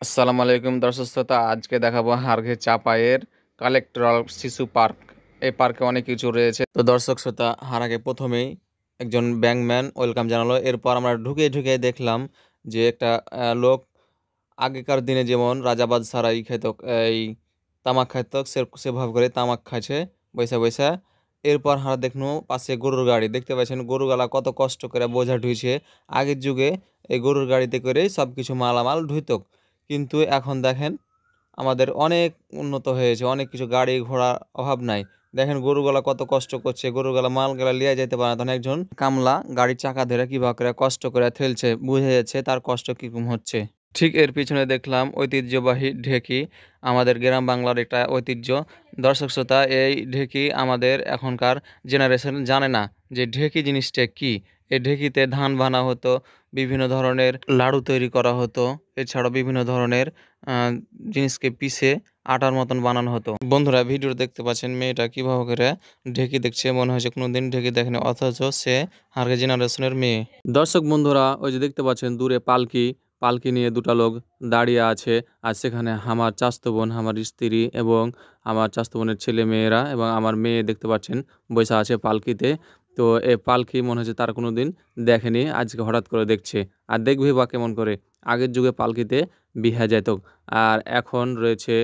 আসসালামু আলাইকুম দর্শক শ্রোতা, আজকে দেখাবো হারঘে চাপায়ের কালেক্টরাল শিশু পার্ক। এই পার্কে অনেক কিছু রয়েছে। তো দর্শক শ্রোতা, হার আগে প্রথমেই একজন ব্যাংকম্যান ওয়েলকাম জানালো। এরপর আমরা ঢুকে ঢুকে দেখলাম যে একটা লোক আগেকার দিনে যেমন রাজা বাদশাহরা খেত, এই তামাক খাইত, সেভাবে করে তামাক খাইছে বৈশা বৈশা। এরপর হারা দেখনু পাশে গরুর গাড়ি দেখতে পাচ্ছেন, গরুগুলা কত কষ্ট করে বোঝা ঢুইছে। আগের যুগে এই গরুর গাড়িতে করে সব কিছু মালামাল ঢুইত, কিন্তু এখন দেখেন আমাদের অনেক উন্নত হয়েছে, অনেক কিছু গাড়ি ঘোড়ার অভাব নাই। দেখেন গরুগুলা কত কষ্ট করছে, গরুগুলা মালগুলা লিয়ে যেতে পারে না, তখন একজন কামলা গাড়ির চাকা ধরে কিভাবে করে কষ্ট করে ঠেলছে, বুঝে যাচ্ছে তার কষ্ট কিরকম হচ্ছে। ঠিক এর পিছনে দেখলাম ঐতিহ্যবাহী ঢেকি, আমাদের গ্রাম বাংলার একটা ঐতিহ্য। দর্শক শ্রোতা, এই ঢেকি আমাদের এখনকার জেনারেশন জানে না যে ঢেকি জিনিসটা কি। এই ঢেকিতে ধান বানা হতো, বিভিন্ন ধরনের লাড়ু তৈরি করা হতো, এছাড়াও বিভিন্ন ধরনের আহ, জিনিসকে পিষে আটার মতন বানানো হতো। বন্ধুরা, ভিডিও দেখতে পাচ্ছেন মেয়েটা কিভাবে করে ঢেকি দেখছে, মনে হয়েছে কোনোদিন ঢেকি দেখেনি, অথচ সে আগের জেনারেশনের মেয়ে। দর্শক বন্ধুরা, ওই যে দেখতে পাচ্ছেন দূরে পালকি, পালকি নিয়ে দুটা লোক দাঁড়িয়ে আছে। আর সেখানে আমার চাচাতো বোন, আমার স্ত্রী এবং আমার চাচাতো বোনের ছেলে মেয়েরা এবং আমার মেয়ে দেখতে পাচ্ছেন বসে আছে পালকিতে। তো এই পালকি মনে হচ্ছে তারা কোনোদিন দেখেনি, আজকে হঠাৎ করে দেখছে। আর দেখবে বা কেমন করে, আগের যুগে পালকিতে বিহা যেত, আর এখন রয়েছে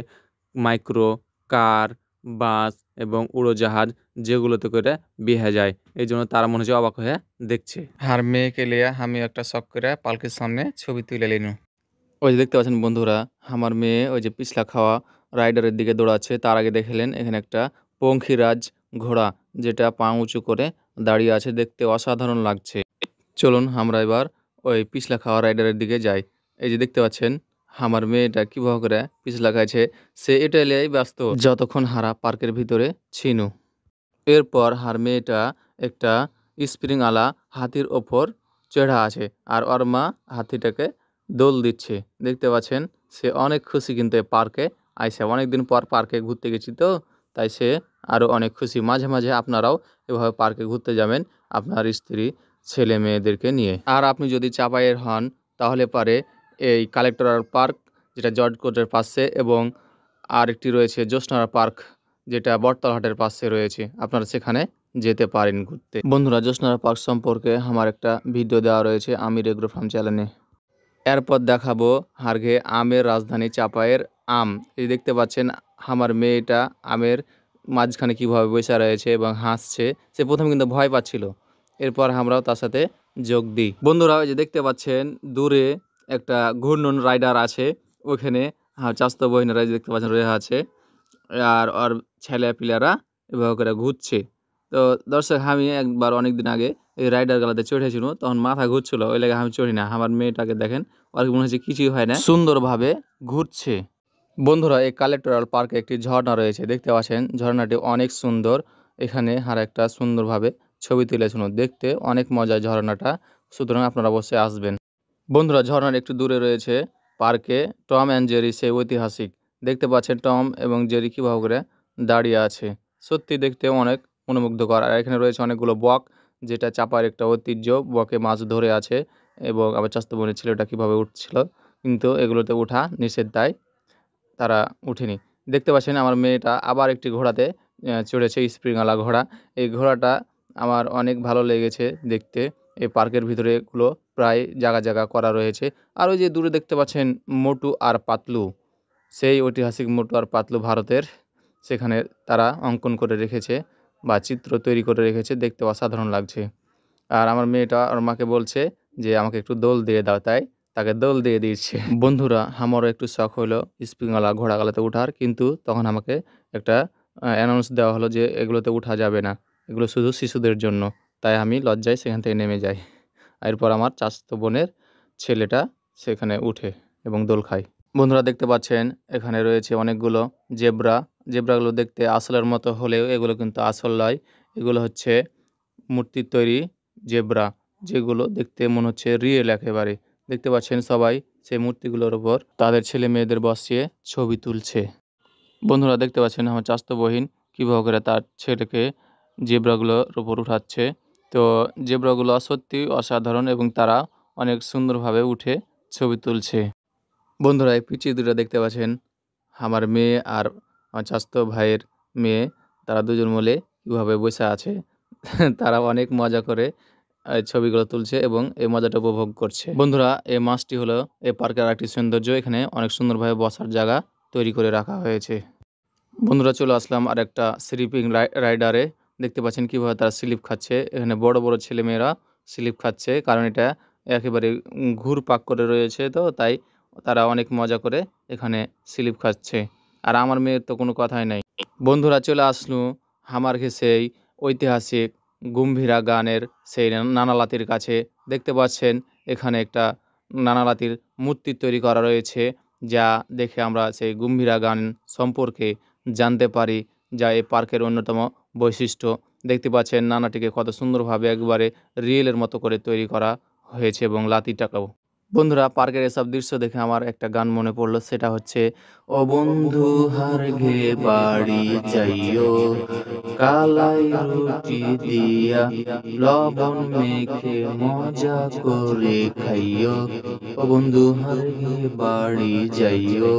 মাইক্রো, কার, বাস এবং উড়োজাহাজ, যেগুলোতে করে বিহা যায়। এই জন্য তারা মনে হচ্ছে অবাক হয়ে দেখছে। আর মেয়েকে লিয়া আমি একটা শখ করে পালকির সামনে ছবি তুলে নিনু। ওই যে দেখতে পাচ্ছেন বন্ধুরা, আমার মেয়ে ওই যে পিছলা খাওয়া রাইডারের দিকে দৌড়াচ্ছে। তার আগে দেখলেন এখানে একটা পঙ্খিরাজ ঘোড়া, যেটা পা উঁচু করে দাঁড়িয়ে আছে, দেখতে অসাধারণ লাগছে। চলুন আমরা এবার ওই পিছলা খাওয়া রাইডারের দিকে যাই। এই যে দেখতে পাচ্ছেন আমার মেয়েটা কিভাবে করে পিছলা খাইছে, সে এটা লিয়েই ব্যস্ত যতক্ষণ হারা পার্কের ভিতরে ছিনু। এরপর হার মেয়েটা একটা স্প্রিং আলা হাতির ওপর চড়া আছে, আর ওর মা হাতিটাকে দোল দিচ্ছে। দেখতে পাচ্ছেন সে অনেক খুশি, কিন্তু পার্কে আইসে অনেকদিন পর পার্কে ঘুরতে গেছি, তো তাই সে আরও অনেক খুশি। মাঝে মাঝে আপনারাও এভাবে পার্কে ঘুরতে যাবেন আপনার স্ত্রী ছেলে মেয়েদেরকে নিয়ে। আর আপনি যদি চাপাইয়ের হন তাহলে পারে এই কালেক্টরাল পার্ক, যেটা জর্জ কোর্টের পাশে, এবং আর একটি রয়েছে জ্যোৎস্নারা পার্ক, যেটা বটতলহাটের পাশে রয়েছে, আপনারা সেখানে যেতে পারেন ঘুরতে। বন্ধুরা, জ্যোৎস্নারা পার্ক সম্পর্কে আমার একটা ভিডিও দেওয়া রয়েছে আমির এগ্রো ফার্ম চ্যানেলে। এরপর দেখাবো হারঘে আমের রাজধানী চাপায়ের আম। এই দেখতে পাচ্ছেন আমার মেয়েটা আমের মাঝখানে কিভাবে বসে রয়েছে এবং হাসছে। সে প্রথমে কিন্তু ভয় পাচ্ছিল, এরপর আমরাও তার সাথে যোগ দিই। বন্ধুরা, ওই যে দেখতে পাচ্ছেন দূরে একটা ঘূর্ণন রাইডার আছে, ওখানে চাস্তো বহিনীরা যে দেখতে পাচ্ছেন রয়ে আছে, আর ওর ছেলে পিলারা এভাবে করে ঘুরছে। তো দর্শক, আমি একবার অনেক দিন আগে এই রাইডার গালাতে চড়েছিল, তখন মাথা ঘুরছিল, ওই লেগে আমি চড়ি না। আমার মেয়েটাকে দেখেন, আর মনে হচ্ছে কিছুই হয় না, সুন্দরভাবে ঘুরছে। বন্ধুরা, এই কালেক্টরাল পার্কে একটি ঝর্ণা রয়েছে, দেখতে পাচ্ছেন ঝর্ণাটি অনেক সুন্দর। এখানে আর একটা সুন্দরভাবে ছবি তুলেছিল, দেখতে অনেক মজা ঝর্ণাটা, সুতরাং আপনারা অবশ্যই আসবেন। বন্ধুরা, ঝর্ণার একটু দূরে রয়েছে পার্কে টম অ্যান্ড জেরি, সেই ঐতিহাসিক। দেখতে পাচ্ছেন টম এবং জেরি কীভাবে করে দাঁড়িয়ে আছে, সত্যি দেখতে অনেক মনোমুগ্ধকর। আর এখানে রয়েছে অনেকগুলো বক, যেটা চাপার একটা ঐতিহ্য, বকে মাছ ধরে আছে। এবং আবার চাস্তো বোনের ছেলেটা কীভাবে উঠছিল, কিন্তু এগুলোতে ওঠা নিষেধ, তাই তারা উঠেনি। দেখতে পাচ্ছেন আমার মেয়েটা আবার একটি ঘোড়াতে চড়েছে, স্প্রিংওয়ালা ঘোড়া। এই ঘোড়াটা আমার অনেক ভালো লেগেছে দেখতে। এই পার্কের ভিতরে এগুলো প্রায় জায়গা জায়গা করা রয়েছে। আর ওই যে দূরে দেখতে পাচ্ছেন মোটু আর পাতলু, সেই ঐতিহাসিক মোটু আর পাতলু ভারতের, সেখানে তারা অঙ্কন করে রেখেছে বা চিত্র তৈরি করে রেখেছে, দেখতে অসাধারণ লাগছে। আর আমার মেয়েটা ওর মাকে বলছে যে আমাকে একটু দোল দিয়ে দাও, তাই তাকে দোল দিয়ে দিচ্ছে। বন্ধুরা, আমারও একটু শখ হলো স্প্রিংওয়ালা ঘোড়াগুলোতে ওঠার, কিন্তু তখন আমাকে একটা অ্যানাউন্স দেওয়া হলো যে এগুলোতে ওঠা যাবে না, এগুলো শুধু শিশুদের জন্য। তাই আমি লজ্জায় সেখান থেকে নেমে যাই। এরপর আমার চাচাতো বোনের ছেলেটা সেখানে উঠে এবং দোল খায়। বন্ধুরা, দেখতে পাচ্ছেন এখানে রয়েছে অনেকগুলো জেব্রা। জেব্রাগুলো দেখতে আসলের মতো হলেও এগুলো কিন্তু আসল নয়, এগুলো হচ্ছে মূর্তির তৈরি জেব্রা, যেগুলো দেখতে মনে হচ্ছে রিয়েল একেবারে। দেখতে পাচ্ছেন সবাই সেই মূর্তিগুলোর উপর তাদের ছেলে মেয়েদের বসিয়ে ছবি তুলছে। বন্ধুরা, দেখতে পাচ্ছেন আমার চাচাতো বোন কীভাবে করে তার ছেলেকে জেব্রাগুলোর উপর উঠাচ্ছে। তো জেব্রাগুলো সত্যি অসাধারণ এবং তারা অনেক সুন্দরভাবে উঠে ছবি তুলছে। বন্ধুরা এই পিচ্চি দুটো দেখতে পাচ্ছেন আমার মেয়ে আর আমার চাচাতো ভাইয়ের মেয়ে, তারা দুজন মিলে কীভাবে বসে আছে। তারা অনেক মজা করে ছবিগুলো তুলছে এবং এই মজাটা উপভোগ করছে। বন্ধুরা এই মাছটি হলো এই পার্কের আরেকটি সৌন্দর্য। এখানে অনেক সুন্দরভাবে বসার জায়গা তৈরি করে রাখা হয়েছে। বন্ধুরা চলে আসলাম আরেকটা স্লিপিং রাইডারে। দেখতে পাচ্ছেন কীভাবে তারা স্লিপ খাচ্ছে। এখানে বড় বড় ছেলেমেয়েরা স্লিপ খাচ্ছে, কারণ এটা একেবারে ঘুরপাক করে রয়েছে, তো তাই তারা অনেক মজা করে এখানে স্লিপ খাচ্ছে। আর আমার মেয়ের তো কোনো কথাই নাই। বন্ধুরা চলে আসলো হামারঘে সেই ঐতিহাসিক গম্ভীরা গানের সেই নানালাতির কাছে। দেখতে পাচ্ছেন এখানে একটা নানালাতির মূর্তি তৈরি করা রয়েছে, যা দেখে আমরা সেই গম্ভীরা গান সম্পর্কে জানতে পারি, যা এই পার্কের অন্যতম বৈশিষ্ট্য। দেখতে পাচ্ছেন নানাটিকে কত সুন্দরভাবে একবারে রিয়েলের মতো করে তৈরি করা হয়েছে এবং লাতিটাকেও। বন্ধুরা পার্কের এসব দৃশ্য দেখে আমার একটা গান মনে পড়লো, সেটা হচ্ছে ও বন্ধু হারঘে বাড়ি যাইও, কালাই রুটি দিয়া লবণ মেখে মজা করে খাইও, ও বন্ধু হারঘে বাড়ি যাইও।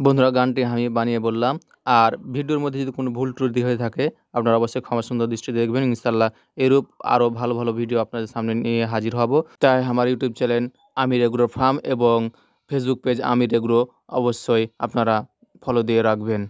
বন্ধুরা গানটি আমি বানিয়ে বললাম, আর ভিডিওর মধ্যে যদি কোনো ভুল ত্রুটি হয়ে থাকে আপনারা অবশ্যই ক্ষমা সুন্দর দৃষ্টিতে দেখবেন। ইনশাআল্লাহ এরূপ আরও ভালো ভালো ভিডিও আপনাদের সামনে নিয়ে হাজির হব। তাই আমার ইউটিউব চ্যানেল আমির এগ্রো ফার্ম এবং ফেসবুক পেজ আমির এগ্রো অবশ্যই আপনারা ফলো দিয়ে রাখবেন।